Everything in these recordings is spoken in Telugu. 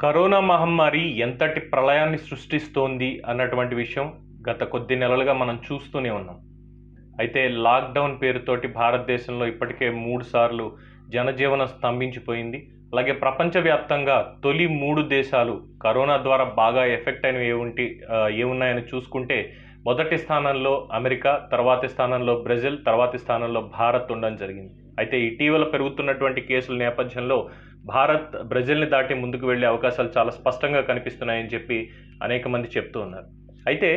కరోనా మహమ్మారి ఎంతటి ప్రళయాన్ని సృష్టిస్తోంది అన్నటువంటి విషయం గత కొద్ది నెలలుగా మనం చూస్తూనే ఉన్నాం. అయితే లాక్డౌన్ పేరుతోటి భారతదేశంలో ఇప్పటికే 3 సార్లు జనజీవనం స్తంభించిపోయింది. అలాగే ప్రపంచవ్యాప్తంగా తొలి 3 దేశాలు కరోనా ద్వారా బాగా ఎఫెక్ట్ అయినవి ఏమున్నాయని చూసుకుంటే మొదటి స్థానంలో అమెరికా, తర్వాతి స్థానంలో బ్రెజిల్, తర్వాతి స్థానంలో భారత్ ఉండడం జరిగింది. అయితే ఇటీవల పెరుగుతున్నటువంటి కేసుల నేపథ్యంలో భారత్ బ్రెజిల్ని దాటి ముందుకు వెళ్ళే అవకాశాలు చాలా స్పష్టంగా కనిపిస్తున్నాయని చెప్పి అనేక మంది చెప్తూ ఉన్నారు. అయితే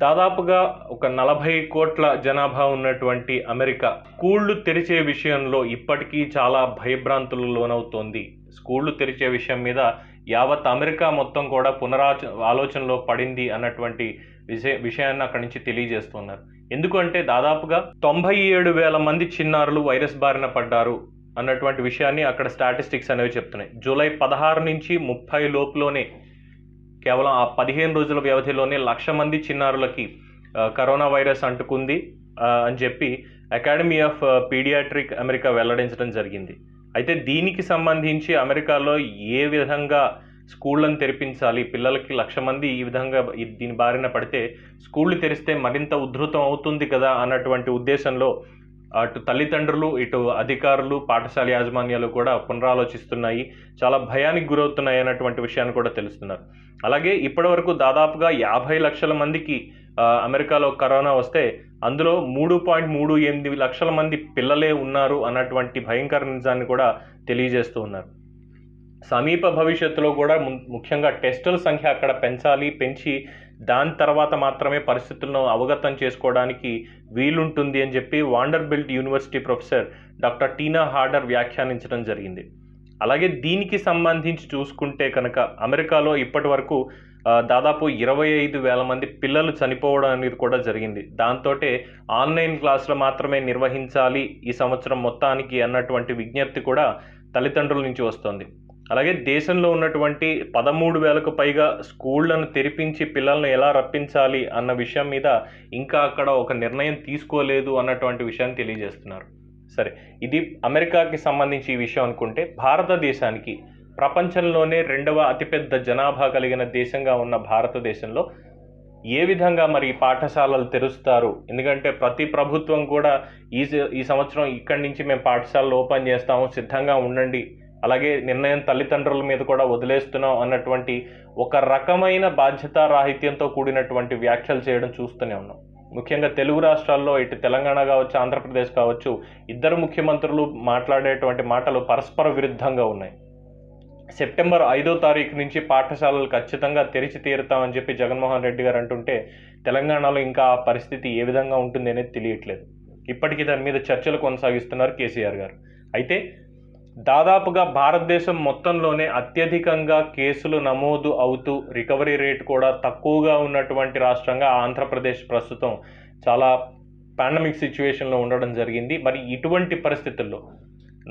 దాదాపుగా ఒక 40 కోట్ల జనాభా ఉన్నటువంటి అమెరికా స్కూళ్లు తెరిచే విషయంలో ఇప్పటికీ చాలా భయభ్రాంతులకు లోనవుతోంది. స్కూళ్లు తెరిచే విషయం మీద యావత్ అమెరికా మొత్తం కూడా ఆలోచనలో పడింది అన్నటువంటి విషయాన్ని అక్కడి నుంచి తెలియజేస్తున్నారు. ఎందుకంటే దాదాపుగా 97,000 మంది చిన్నారులు వైరస్ బారిన పడ్డారు అన్నటువంటి విషయాన్ని అక్కడ స్టాటిస్టిక్స్ అనేవి చెప్తున్నాయి. జూలై 16 నుంచి 30 లోపులోనే కేవలం ఆ 15 రోజుల వ్యవధిలోనే 1,00,000 మంది చిన్నారులకి కరోనా వైరస్ అంటుకుంది అని చెప్పి అకాడమీ ఆఫ్ పీడియాట్రిక్ అమెరికా వెల్లడించడం జరిగింది. అయితే దీనికి సంబంధించి అమెరికాలో ఏ విధంగా స్కూళ్ళను తెరిపించాలి, పిల్లలకి 1,00,000 మంది ఈ విధంగా దీని బారిన పడితే స్కూళ్ళు తెరిస్తే మరింత ఉధృతం అవుతుంది కదా అన్నటువంటి ఉద్దేశంలో అటు తల్లిదండ్రులు, ఇటు అధికారులు, పాఠశాల యాజమాన్యాలు కూడా పునరాలోచిస్తున్నాయి. చాలా భయానికి గురవుతున్నాయి అన్నటువంటి విషయాన్ని కూడా తెలుస్తున్నారు. అలాగే ఇప్పటివరకు దాదాపుగా 50 లక్షల మందికి అమెరికాలో కరోనా వస్తే అందులో 3.38 లక్షల మంది పిల్లలే ఉన్నారు అన్నటువంటి భయంకర నిజాన్ని కూడా తెలియజేస్తూ ఉన్నారు. సమీప భవిష్యత్తులో కూడా ముఖ్యంగా టెస్టుల సంఖ్య అక్కడ పెంచి దాని తర్వాత మాత్రమే పరిస్థితులను అవగతం చేసుకోవడానికి వీలుంటుంది అని చెప్పి వాండర్బిల్ట్ యూనివర్సిటీ ప్రొఫెసర్ డాక్టర్ టీనా హార్డర్ వ్యాఖ్యానించడం జరిగింది. అలాగే దీనికి సంబంధించి చూసుకుంటే కనుక అమెరికాలో ఇప్పటి వరకు దాదాపు 25,000 మంది పిల్లలు చనిపోవడం అనేది కూడా జరిగింది. దాంతో ఆన్లైన్ క్లాసులు మాత్రమే నిర్వహించాలి ఈ సంవత్సరం మొత్తానికి అన్నటువంటి విజ్ఞప్తి కూడా తల్లిదండ్రుల నుంచి వస్తోంది. అలాగే దేశంలో ఉన్నటువంటి 13,000కు పైగా స్కూళ్లను తెరిపించి పిల్లలను ఎలా రప్పించాలి అన్న విషయం మీద ఇంకా అక్కడ ఒక నిర్ణయం తీసుకోలేదు అన్నటువంటి విషయాన్ని తెలియజేస్తున్నారు. సరే, ఇది అమెరికాకి సంబంధించి ఈ విషయం అనుకుంటే, భారతదేశానికి ప్రపంచంలోనే 2వ అతిపెద్ద జనాభా కలిగిన దేశంగా ఉన్న భారతదేశంలో ఏ విధంగా మరి పాఠశాలలు తెరుస్తారు? ఎందుకంటే ప్రతి ప్రభుత్వం కూడా ఈ సంవత్సరం ఇక్కడి నుంచి మేము పాఠశాలలు ఓపెన్ చేస్తాము, సిద్ధంగా ఉండండి, అలాగే నిర్ణయం తల్లిదండ్రుల మీద కూడా వదిలేస్తున్నాం అన్నటువంటి ఒక రకమైన బాధ్యతారాహిత్యంతో కూడినటువంటి వ్యాఖ్యలు చేయడం చూస్తూనే ఉన్నాం. ముఖ్యంగా తెలుగు రాష్ట్రాల్లో ఇటు తెలంగాణ కావచ్చు, ఆంధ్రప్రదేశ్ కావచ్చు, ఇద్దరు ముఖ్యమంత్రులు మాట్లాడేటువంటి మాటలు పరస్పర విరుద్ధంగా ఉన్నాయి. సెప్టెంబర్ 5వ తారీఖు నుంచి పాఠశాలలు ఖచ్చితంగా తెరిచి తీరుతామని చెప్పి జగన్మోహన్ రెడ్డి గారు అంటుంటే తెలంగాణలో ఇంకా ఆ పరిస్థితి ఏ విధంగా ఉంటుంది అనేది తెలియట్లేదు. ఇప్పటికీ దాని మీద చర్చలు కొనసాగిస్తున్నారు కేసీఆర్ గారు. అయితే దాదాపుగా భారతదేశం మొత్తంలోనే అత్యధికంగా కేసులు నమోదు అవుతూ రికవరీ రేట్ కూడా తక్కువగా ఉన్నటువంటి రాష్ట్రంగా ఆంధ్రప్రదేశ్ ప్రస్తుతం చాలా పాండమిక్ సిచ్యువేషన్లో ఉండడం జరిగింది. మరి ఇటువంటి పరిస్థితుల్లో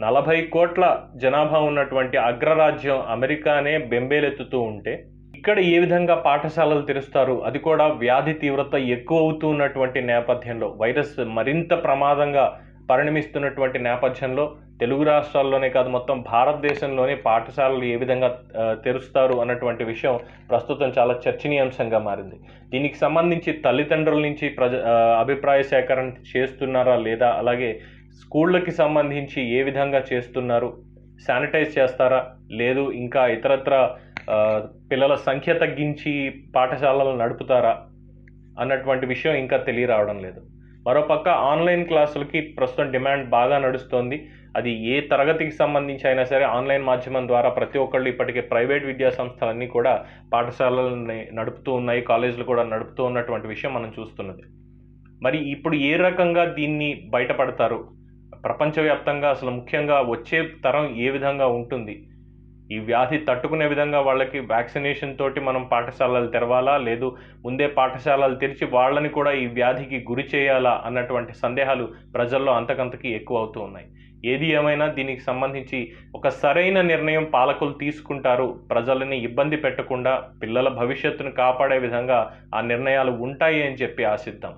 40 కోట్ల జనాభా ఉన్నటువంటి అగ్రరాజ్యం అమెరికానే బెంబేలెత్తుతూ ఉంటే ఇక్కడ ఏ విధంగా పాఠశాలలు తెరుస్తారు? అది కూడా వ్యాధి తీవ్రత ఎక్కువ అవుతూ ఉన్నటువంటి నేపథ్యంలో, వైరస్ మరింత ప్రమాదంగా పరిణమిస్తున్నటువంటి నేపథ్యంలో తెలుగు రాష్ట్రాల్లోనే కాదు మొత్తం భారతదేశంలోనే పాఠశాలలు ఏ విధంగా తెరుస్తారు అన్నటువంటి విషయం ప్రస్తుతం చాలా చర్చనీయాంశంగా మారింది. దీనికి సంబంధించి తల్లిదండ్రుల నుంచి అభిప్రాయ సేకరణ చేస్తున్నారా లేదా, అలాగే స్కూళ్ళకి సంబంధించి ఏ విధంగా చేస్తున్నారు, శానిటైజ్ చేస్తారా లేదు, ఇంకా ఇతరత్ర పిల్లల సంఖ్య తగ్గించి పాఠశాలలు నడుపుతారా అన్నటువంటి విషయం ఇంకా తెలియరావడం లేదు. మరోపక్క ఆన్లైన్ క్లాసులకి ప్రస్తుతం డిమాండ్ బాగా నడుస్తోంది. అది ఏ తరగతికి సంబంధించి అయినా సరే ఆన్లైన్ మాధ్యమం ద్వారా ప్రతి ఒక్కళ్ళు ఇప్పటికే ప్రైవేట్ విద్యా సంస్థలన్నీ కూడా పాఠశాలలని నడుపుతూ ఉన్నాయి, కాలేజీలు కూడా నడుపుతూ ఉన్నటువంటి విషయం మనం చూస్తున్నది. మరి ఇప్పుడు ఏ రకంగా దీన్ని బయటపడతారు? ప్రపంచవ్యాప్తంగా అసలు ముఖ్యంగా వచ్చే తరం ఏ విధంగా ఉంటుంది? ఈ వ్యాధి తట్టుకునే విధంగా వాళ్ళకి వ్యాక్సినేషన్ తోటి మనం పాఠశాలలు తెరవాలా, లేదు ముందే పాఠశాలలు తెరిచి వాళ్ళని కూడా ఈ వ్యాధికి గురి చేయాలా అన్నటువంటి సందేహాలు ప్రజల్లో అంతకంతకీ ఎక్కువ అవుతూ ఉన్నాయి. ఏది ఏమైనా దీనికి సంబంధించి ఒక సరైన నిర్ణయం పాలకులు తీసుకుంటారు. ప్రజలని ఇబ్బంది పెట్టకుండా పిల్లల భవిష్యత్తును కాపాడే విధంగా ఆ నిర్ణయాలు ఉంటాయి అని చెప్పి ఆశిద్దాం.